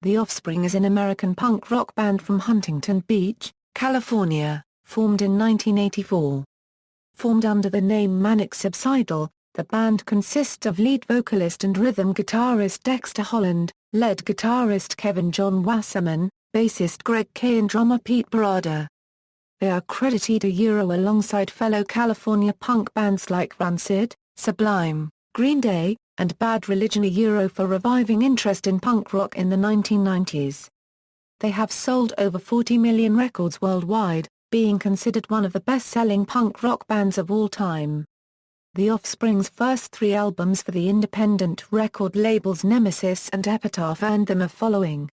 The Offspring is an American punk rock band from Huntington Beach, California, formed in 1984. Formed under the name Manic Subsidal, the band consists of lead vocalist and rhythm guitarist Dexter Holland, lead guitarist Kevin John Wasserman, bassist Greg Kay and drummer Pete Parada. They are credited alongside fellow California punk bands like Rancid, Sublime, Green Day, and Bad Religion for reviving interest in punk rock in the 1990s. They have sold over 40 million records worldwide, being considered one of the best-selling punk rock bands of all time. The Offspring's first 3 albums for the independent record labels Nemesis and Epitaph earned them a following.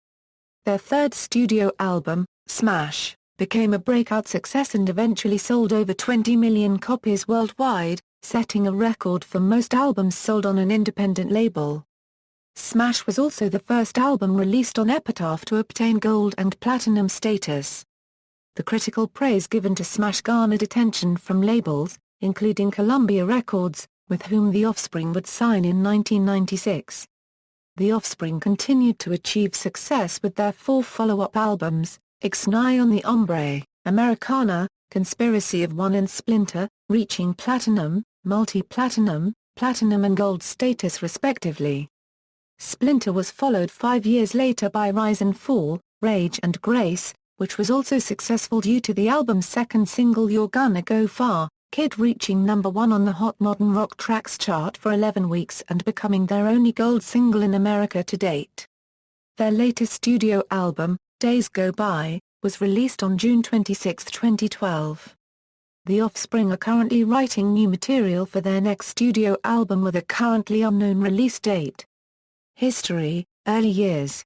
Their third studio album, Smash, became a breakout success and eventually sold over 20 million copies worldwide, setting a record for most albums sold on an independent label. Smash was also the first album released on Epitaph to obtain gold and platinum status. The critical praise given to Smash garnered attention from labels, including Columbia Records, with whom The Offspring would sign in 1996. The Offspring continued to achieve success with their 4 follow-up albums, Ixnay on the Hombre, Americana, Conspiracy of One and Splinter, reaching platinum, multi-platinum, platinum and gold status respectively. Splinter was followed 5 years later by Rise and Fall, Rage and Grace, which was also successful due to the album's second single You're Gonna Go Far, Kid reaching #1 on the Hot Modern Rock Tracks chart for 11 weeks and becoming their only gold single in America to date. Their latest studio album, Days Go By, was released on June 26, 2012. The Offspring are currently writing new material for their next studio album with a currently unknown release date. History, early years.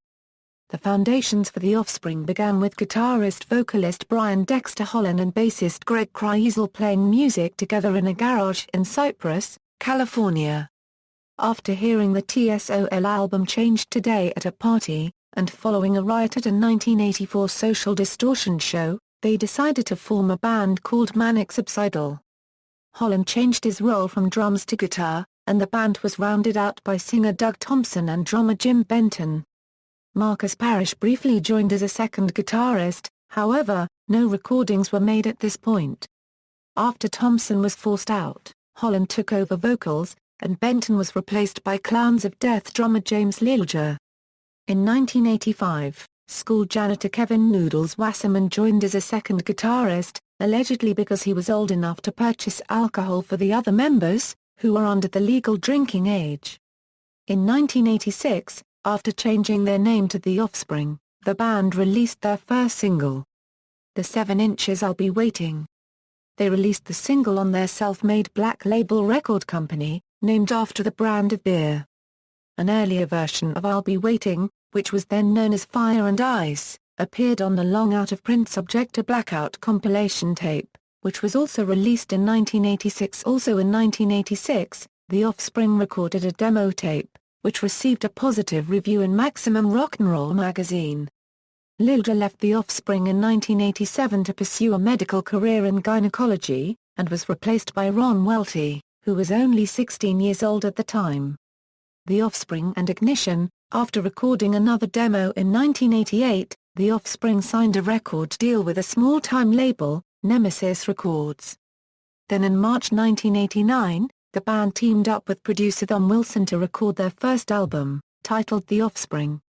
The foundations for The Offspring began with guitarist-vocalist Brian Dexter Holland and bassist Greg Kreisel playing music together in a garage in Cypress, California. After hearing the TSOL album Changed Today at a party, and following a riot at a 1984 Social Distortion show, they decided to form a band called Manic Subsidal. Holland changed his role from drums to guitar, and the band was rounded out by singer Doug Thompson and drummer Jim Benton. Marcus Parrish briefly joined as a second guitarist, however, no recordings were made at this point. After Thompson was forced out, Holland took over vocals, and Benton was replaced by Clowns of Death drummer James Liljer. In 1985, school janitor Kevin "Noodles" Wasserman joined as a second guitarist, allegedly because he was old enough to purchase alcohol for the other members, who were under the legal drinking age. In 1986, after changing their name to The Offspring, the band released their first single. The 7 inches I'll Be Waiting. They released the single on their self-made Black Label record company, named after the brand of beer. An earlier version of I'll Be Waiting, which was then known as Fire and Ice, appeared on the long out-of-print Subject to Blackout compilation tape, which was also released in 1986. Also in 1986, The Offspring recorded a demo tape, which received a positive review in Maximum Rock'n'Roll magazine. Liljer left The Offspring in 1987 to pursue a medical career in gynecology, and was replaced by Ron Welty, who was only 16 years old at the time. The Offspring and Ignition. After recording another demo in 1988, The Offspring signed a record deal with a small-time label, Nemesis Records. Then in March 1989, the band teamed up with producer Tom Wilson to record their first album, titled The Offspring.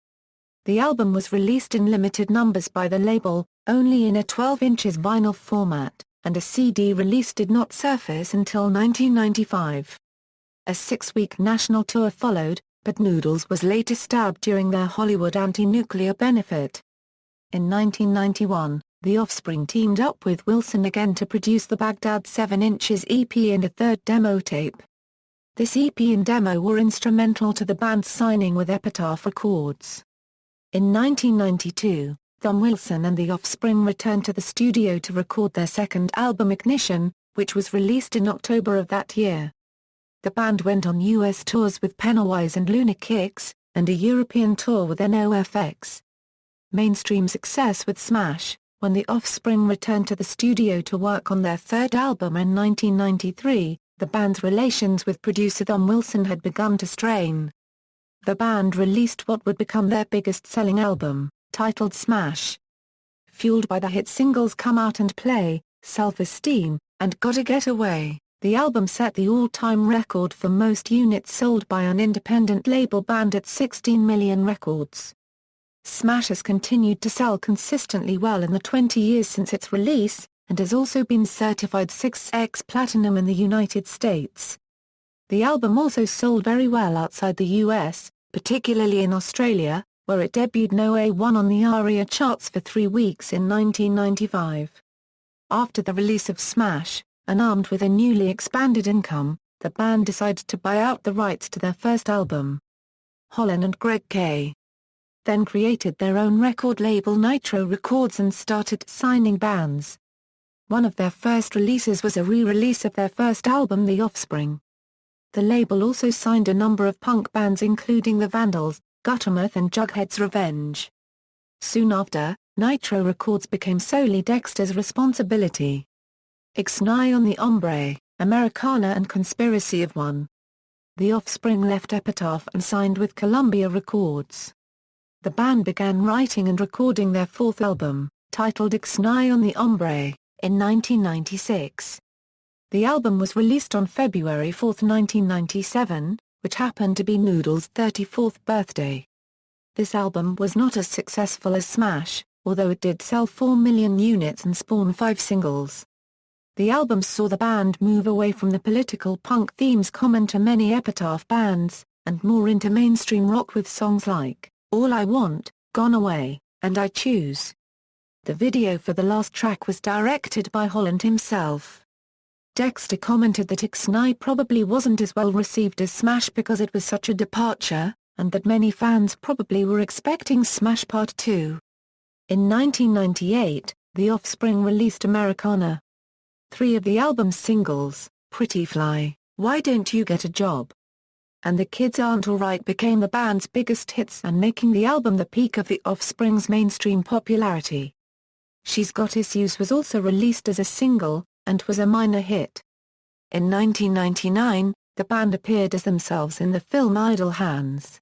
The album was released in limited numbers by the label, only in a 12 inches vinyl format, and a CD release did not surface until 1995. A 6-week national tour followed, but Noodles was later stabbed during their Hollywood anti-nuclear benefit. In 1991, The Offspring teamed up with Wilson again to produce the Baghdad 7 inches EP and a third demo tape. This EP and demo were instrumental to the band's signing with Epitaph Records. In 1992, Tom Wilson and The Offspring returned to the studio to record their second album Ignition, which was released in October of that year. The band went on U.S. tours with Pennywise and Lunatics, and a European tour with NOFX. Mainstream success with Smash, when The Offspring returned to the studio to work on their third album in 1993, the band's relations with producer Tom Wilson had begun to strain. the band released what would become their biggest-selling album, titled Smash. Fueled by the hit singles Come Out and Play, Self-Esteem, and Gotta Get Away, the album set the all-time record for most units sold by an independent label band at 16 million records. Smash has continued to sell consistently well in the 20 years since its release, and has also been certified 6x Platinum in the United States. The album also sold very well outside the US, particularly in Australia, where it debuted No. 1 on the ARIA charts for 3 weeks in 1995. After the release of Smash, and armed with a newly expanded income, the band decided to buy out the rights to their first album. Holland and Greg K. then created their own record label Nitro Records and started signing bands. One of their first releases was a re-release of their first album The Offspring. The label also signed a number of punk bands including The Vandals, Guttermouth and Jughead's Revenge. Soon after, Nitro Records became solely Dexter's responsibility. Ixnay on the Hombre, Americana and Conspiracy of One. The Offspring left Epitaph and signed with Columbia Records. The band began writing and recording their fourth album, titled Ixnay on the Hombre, in 1996. The album was released on February 4, 1997, which happened to be Noodles' 34th birthday. This album was not as successful as Smash, although it did sell 4 million units and spawn 5 singles. The album saw the band move away from the political punk themes common to many Epitaph bands, and more into mainstream rock with songs like All I Want, Gone Away, and I Choose. The video for the last track was directed by Holland himself. Dexter commented that Ixnay probably wasn't as well received as Smash because it was such a departure, and that many fans probably were expecting Smash Part 2. In 1998, The Offspring released Americana. 3 of the album's singles, Pretty Fly, Why Don't You Get a Job? And The Kids Aren't Alright became the band's biggest hits and making the album the peak of The Offspring's mainstream popularity. She's Got Issues was also released as a single, and was a minor hit. In 1999, the band appeared as themselves in the film Idle Hands.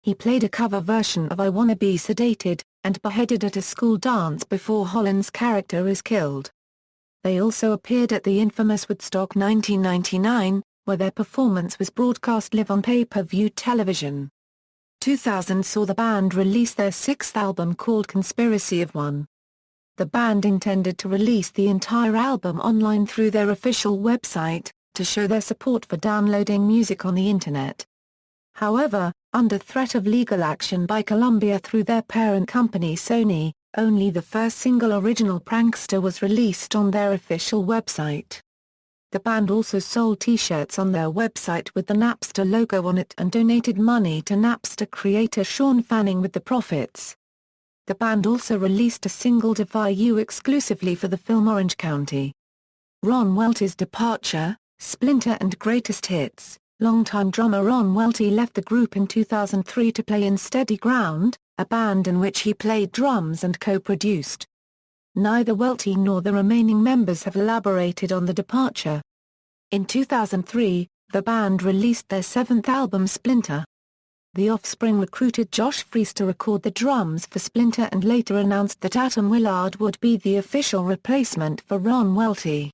He played a cover version of I Wanna Be Sedated, and beheaded at a school dance before Holland's character is killed. They also appeared at the infamous Woodstock 1999, where their performance was broadcast live on pay-per-view television. 2000 saw the band release their 6th album called Conspiracy of One. The band intended to release the entire album online through their official website, to show their support for downloading music on the Internet. However, under threat of legal action by Columbia through their parent company Sony, only the first single Original Prankster was released on their official website. The band also sold T-shirts on their website with the Napster logo on it and donated money to Napster creator Sean Fanning with the profits. The band also released a single Defy You exclusively for the film Orange County. Ron Welty's departure, Splinter and Greatest Hits. Longtime drummer Ron Welty left the group in 2003 to play in Steady Ground, a band in which he played drums and co-produced. Neither Welty nor the remaining members have elaborated on the departure. In 2003, the band released their 7th album Splinter. The Offspring recruited Josh Freese to record the drums for Splinter and later announced that Atom Willard would be the official replacement for Ron Welty.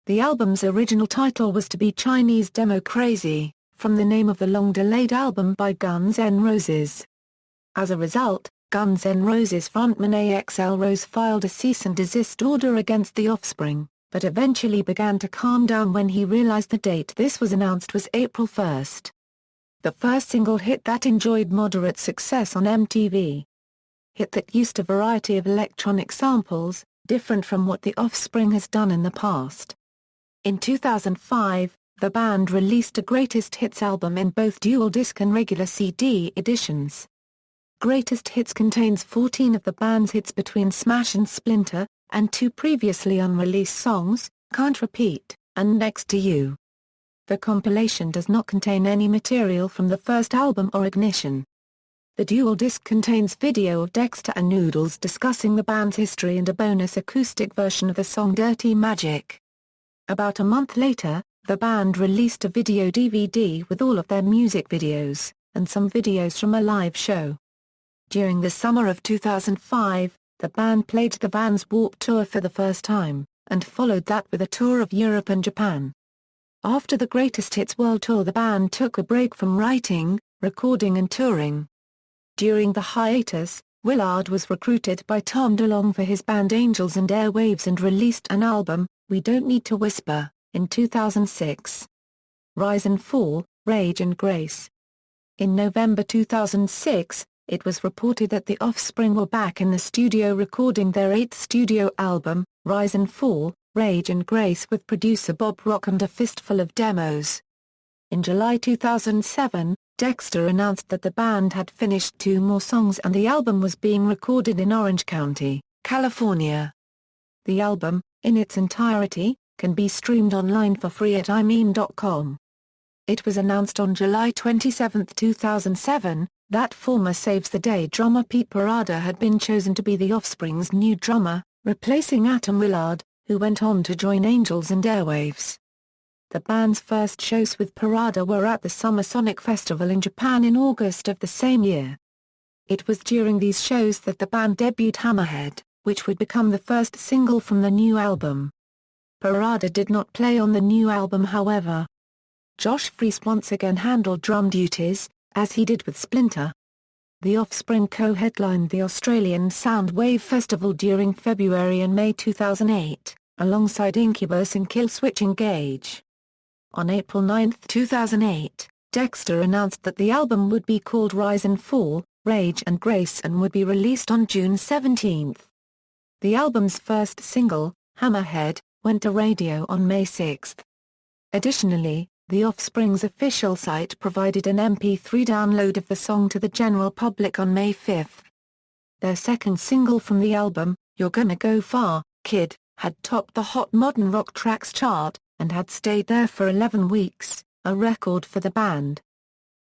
The album's original title was to be Chinese Demo Crazy, from the name of the long-delayed album by Guns N' Roses. As a result, Guns N' Roses frontman Axl Rose filed a cease and desist order against The Offspring, but eventually began to calm down when he realized the date this was announced was April 1. The first single hit that enjoyed moderate success on MTV. Hit that used a variety of electronic samples, different from what The Offspring has done in the past. In 2005, the band released a Greatest Hits album in both dual disc and regular CD editions. Greatest Hits contains 14 of the band's hits between Smash and Splinter, and 2 previously unreleased songs, Can't Repeat, and Next to You. The compilation does not contain any material from the first album or Ignition. The dual disc contains video of Dexter and Noodles discussing the band's history and a bonus acoustic version of the song Dirty Magic. About a month later, the band released a video DVD with all of their music videos, and some videos from a live show. During the summer of 2005, the band played the Vans Warped Tour for the first time, and followed that with a tour of Europe and Japan. After the Greatest Hits World Tour, the band took a break from writing, recording and touring. During the hiatus, Willard was recruited by Tom DeLonge for his band Angels and Airwaves and released an album, We Don't Need to Whisper, in 2006. Rise and Fall, Rage and Grace. In November 2006, it was reported that the Offspring were back in the studio recording their 8th studio album, Rise and Fall, Rage and Grace, with producer Bob Rock and a fistful of demos. In July 2007, Dexter announced that the band had finished 2 more songs and the album was being recorded in Orange County, California. The album, in its entirety, can be streamed online for free at imean.com. It was announced on July 27, 2007, that former Saves the Day drummer Pete Parada had been chosen to be the Offspring's new drummer, replacing Atom Willard, who went on to join Angels and Airwaves. The band's first shows with Parada were at the Summer Sonic Festival in Japan in August of the same year. It was during these shows that the band debuted Hammerhead, which would become the first single from the new album. Parada did not play on the new album, however. Josh Freese once again handled drum duties, as he did with Splinter. The Offspring co-headlined the Australian Soundwave Festival during February and May 2008, alongside Incubus and Killswitch Engage. On April 9, 2008, Dexter announced that the album would be called Rise and Fall, Rage and Grace and would be released on June 17. The album's first single, Hammerhead, went to radio on May 6. Additionally, the Offspring's official site provided an MP3 download of the song to the general public on May 5. Their second single from the album, You're Gonna Go Far, Kid, had topped the Hot Modern Rock Tracks chart, and had stayed there for 11 weeks, a record for the band.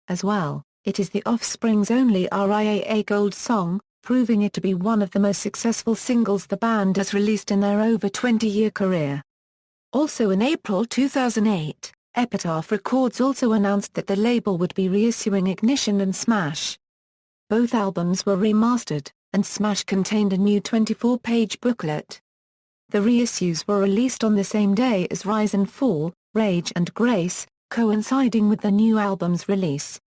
As well, it is the Offspring's only RIAA Gold song, proving it to be one of the most successful singles the band has released in their over 20-year career. Also in April 2008, Epitaph Records also announced that the label would be reissuing Ignition and Smash. Both albums were remastered, and Smash contained a new 24-page booklet. The reissues were released on the same day as Rise and Fall, Rage and Grace, coinciding with the new album's release.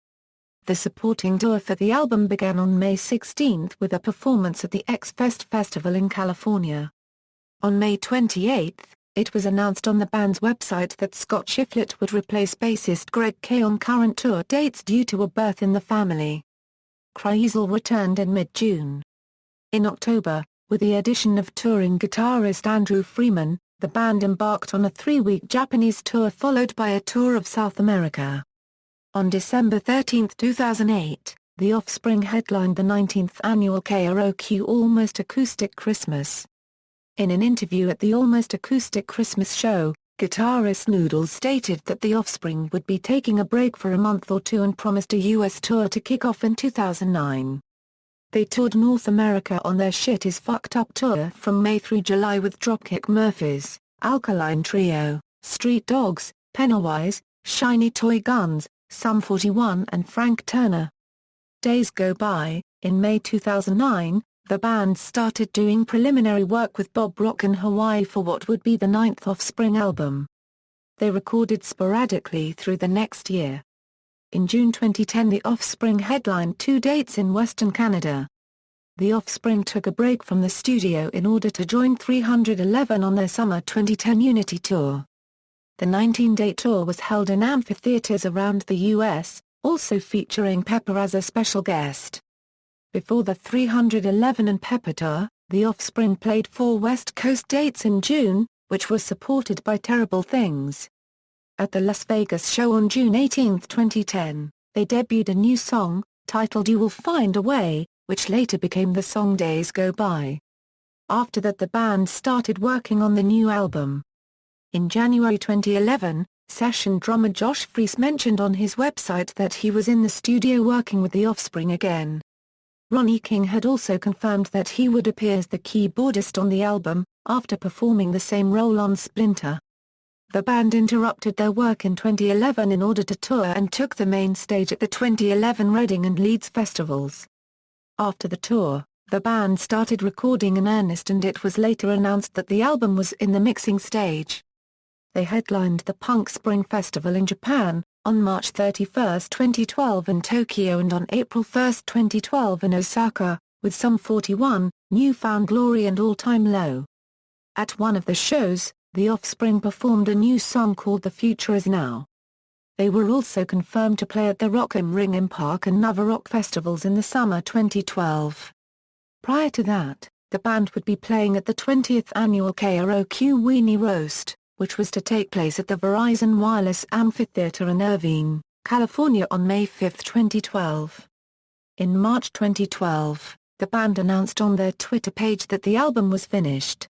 The supporting tour for the album began on May 16 with a performance at the X-Fest Festival in California. On May 28, it was announced on the band's website that Scott Shiflett would replace bassist Greg Kay on current tour dates due to a birth in the family. Kreisel returned in mid-June. In October, with the addition of touring guitarist Andrew Freeman, the band embarked on a 3-week Japanese tour followed by a tour of South America. On December 13, 2008, the Offspring headlined the 19th annual Karaoke Almost Acoustic Christmas. In an interview at the Almost Acoustic Christmas show, guitarist Noodles stated that the Offspring would be taking a break for a month or two and promised a U.S. tour to kick off in 2009. They toured North America on their Shit Is Fucked Up tour from May through July with Dropkick Murphys, Alkaline Trio, Street Dogs, Pennywise, Shiny Toy Guns, Sum 41 and Frank Turner. Days go by. In May 2009, the band started doing preliminary work with Bob Rock in Hawaii for what would be the 9th Offspring album. They recorded sporadically through the next year. In June 2010, the Offspring headlined 2 dates in Western Canada. The Offspring took a break from the studio in order to join 311 on their summer 2010 Unity tour. The 19-day tour was held in amphitheaters around the U.S., also featuring Pepper as a special guest. Before the 311 and Pepper tour, the Offspring played 4 West Coast dates in June, which was supported by Terrible Things. At the Las Vegas show on June 18, 2010, they debuted a new song, titled You Will Find a Way, which later became the song Days Go By. After that, the band started working on the new album. In January 2011, session drummer Josh Freese mentioned on his website that he was in the studio working with the Offspring again. Ronnie King had also confirmed that he would appear as the keyboardist on the album, after performing the same role on Splinter. the band interrupted their work in 2011 in order to tour and took the main stage at the 2011 Reading and Leeds festivals. After the tour, the band started recording in earnest, and it was later announced that the album was in the mixing stage. They headlined the Punk Spring Festival in Japan, on March 31, 2012 in Tokyo and on April 1, 2012 in Osaka, with Sum 41, New Found Glory and All Time Low. At one of the shows, The Offspring performed a new song called The Future Is Now. They were also confirmed to play at the Rock im Ring im Park and Nova Rock festivals in the summer 2012. Prior to that, the band would be playing at the 20th annual Karaoke Weenie Roast, which was to take place at the Verizon Wireless Amphitheater in Irvine, California on May 5, 2012. In March 2012, the band announced on their Twitter page that the album was finished.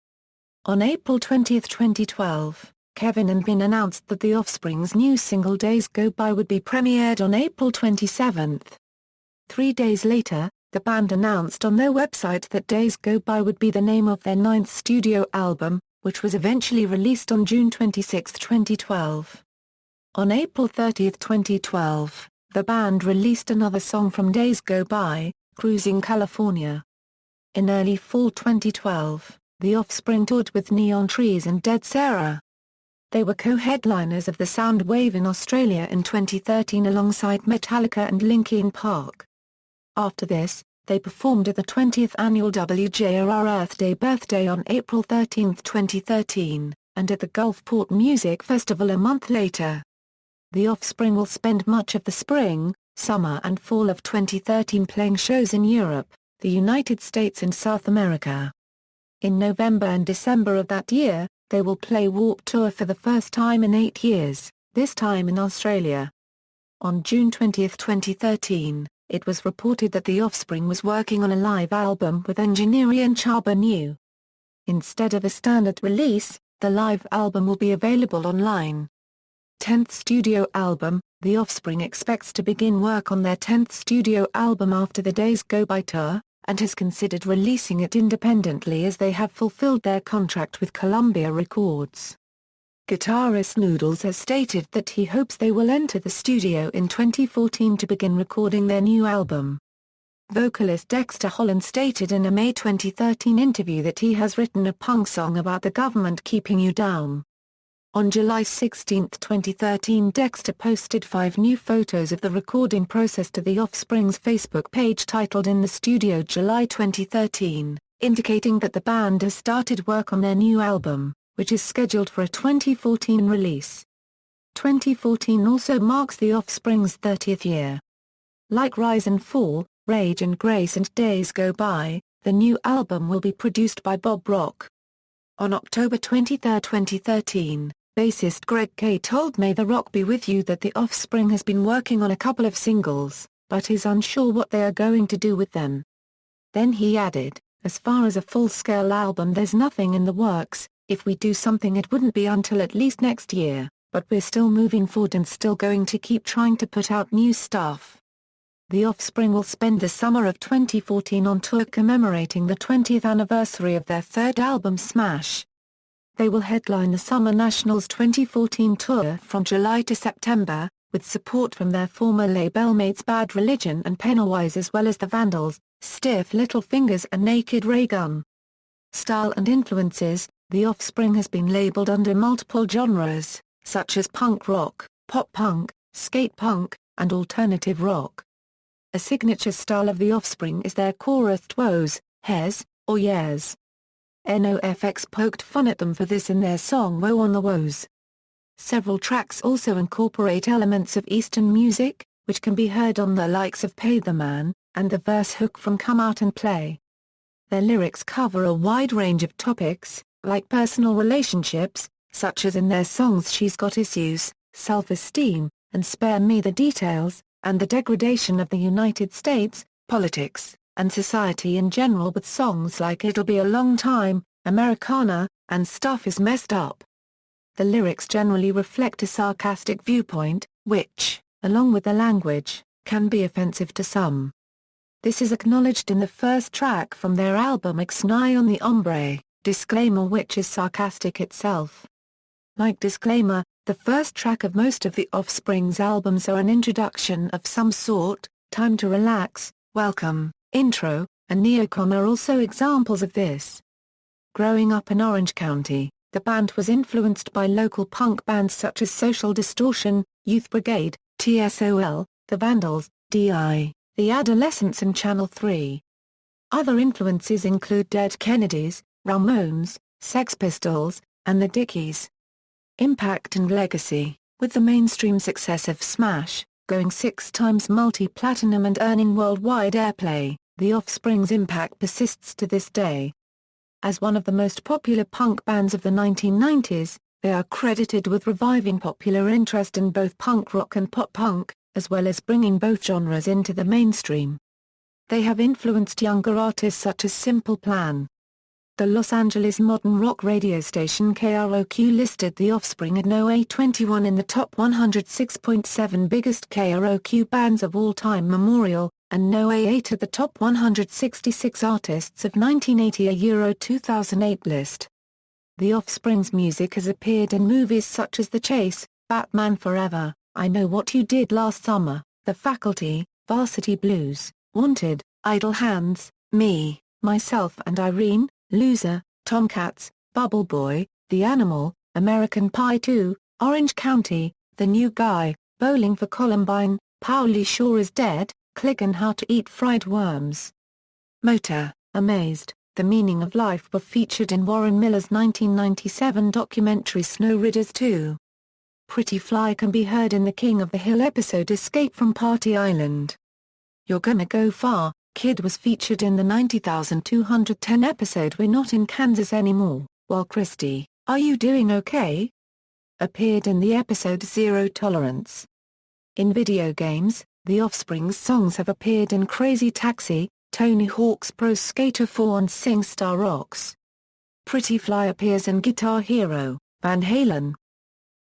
On April 20, 2012, Kevin and Bin announced that The Offspring's new single Days Go By would be premiered on April 27. 3 days later, the band announced on their website that Days Go By would be the name of their 9th studio album, which was eventually released on June 26, 2012. On April 30, 2012, the band released another song from Days Go By, Cruising California. In early fall 2012, The Offspring toured with Neon Trees and Dead Sarah. They were co-headliners of the Soundwave in Australia in 2013 alongside Metallica and Linkin Park. After this, they performed at the 20th annual WJRR Earth Day birthday on April 13, 2013, and at the Gulfport Music Festival a month later. The Offspring will spend much of the spring, summer and fall of 2013 playing shows in Europe, the United States and South America. In November and December of that year, they will play Warped Tour for the first time in 8 years, this time in Australia. On June 20, 2013, it was reported that The Offspring was working on a live album with engineer Ian Charbonneau. Instead of a standard release, the live album will be available online. 10th studio album, The Offspring expects to begin work on their 10th studio album after the Days Go By tour, and has considered releasing it independently as they have fulfilled their contract with Columbia Records. Guitarist Noodles has stated that he hopes they will enter the studio in 2014 to begin recording their new album. Vocalist Dexter Holland stated in a May 2013 interview that he has written a punk song about the government keeping you down. On July 16, 2013, Dexter posted 5 new photos of the recording process to The Offspring's Facebook page titled In the Studio July 2013, indicating that the band has started work on their new album, which is scheduled for a 2014 release. 2014 also marks The Offspring's 30th year. Like Rise and Fall, Rage and Grace and Days Go By, the new album will be produced by Bob Rock. On October 23, 2013, bassist Greg Kay told May the Rock Be With You that The Offspring has been working on a couple of singles, but is unsure what they are going to do with them. Then he added, as far as a full-scale album there's nothing in the works, if we do something it wouldn't be until at least next year, but we're still moving forward and still going to keep trying to put out new stuff. The Offspring will spend the summer of 2014 on tour commemorating the 20th anniversary of their third album Smash. They will headline the Summer Nationals 2014 tour from July to September, with support from their former label mates Bad Religion and Pennywise as well as the Vandals, Stiff Little Fingers and Naked Raygun. Style and influences, The Offspring has been labeled under multiple genres, such as punk rock, pop punk, skate punk, and alternative rock. A signature style of The Offspring is their chorused woes, hes, or yeahs. NOFX poked fun at them for this in their song Woe on the Woes. Several tracks also incorporate elements of Eastern music, which can be heard on the likes of Pay the Man, and the verse hook from Come Out and Play. Their lyrics cover a wide range of topics, like personal relationships, such as in their songs She's Got Issues, Self-Esteem, and Spare Me the Details, and the degradation of the United States, politics, and society in general with songs like It'll Be a Long Time, Americana, and Stuff Is Messed Up. The lyrics generally reflect a sarcastic viewpoint, which, along with the language, can be offensive to some. This is acknowledged in the first track from their album Ixnay on the Hombre, disclaimer which is sarcastic itself. Like Disclaimer, the first track of most of the Offspring's albums are an introduction of some sort. Time to Relax, Welcome, Intro, and Neocon are also examples of this. Growing up in Orange County, the band was influenced by local punk bands such as Social Distortion, Youth Brigade, TSOL, The Vandals, D.I., The Adolescents and Channel 3. Other influences include Dead Kennedys, Ramones, Sex Pistols, and the Dickies. Impact and legacy. With the mainstream success of Smash, going 6 times multi-platinum and earning worldwide airplay, The Offspring's impact persists to this day. As one of the most popular punk bands of the 1990s, they are credited with reviving popular interest in both punk rock and pop punk, as well as bringing both genres into the mainstream. They have influenced younger artists such as Simple Plan. The Los Angeles modern rock radio station KROQ listed The Offspring at no. 21 in the top 106.7 biggest KROQ bands of all time Memorial, and no. 8 at the top 166 artists of 1980 a 2008 list. The Offspring's music has appeared in movies such as The Chase, Batman Forever, I Know What You Did Last Summer, The Faculty, Varsity Blues, Wanted, Idle Hands, Me, Myself and Irene, Loser, Tomcats, Bubble Boy, The Animal, American Pie 2, Orange County, The New Guy, Bowling for Columbine, Pauly Shore Is Dead, Click and How to Eat Fried Worms. Motor, Amazed, The Meaning of Life were featured in Warren Miller's 1997 documentary Snow Riders 2. Pretty Fly can be heard in the King of the Hill episode Escape from Party Island. You're Gonna Go Far, Kid was featured in the 90,210 episode We're Not in Kansas Anymore, while Christy, Are You Doing Okay? appeared in the episode Zero Tolerance. In video games, The Offspring's songs have appeared in Crazy Taxi, Tony Hawk's Pro Skater 4 and SingStar Rocks. Pretty Fly appears in Guitar Hero, Van Halen.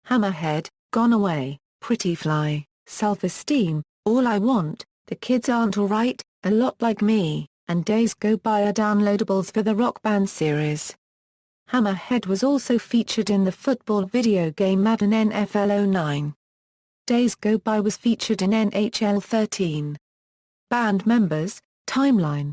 Hammerhead, Gone Away, Pretty Fly, Self-Esteem, All I Want, The Kids Aren't Alright, A Lot Like Me, and Days Go By are downloadables for the Rock Band series. Hammerhead was also featured in the football video game Madden NFL 09. Days Go By was featured in NHL 13. Band members, Timeline.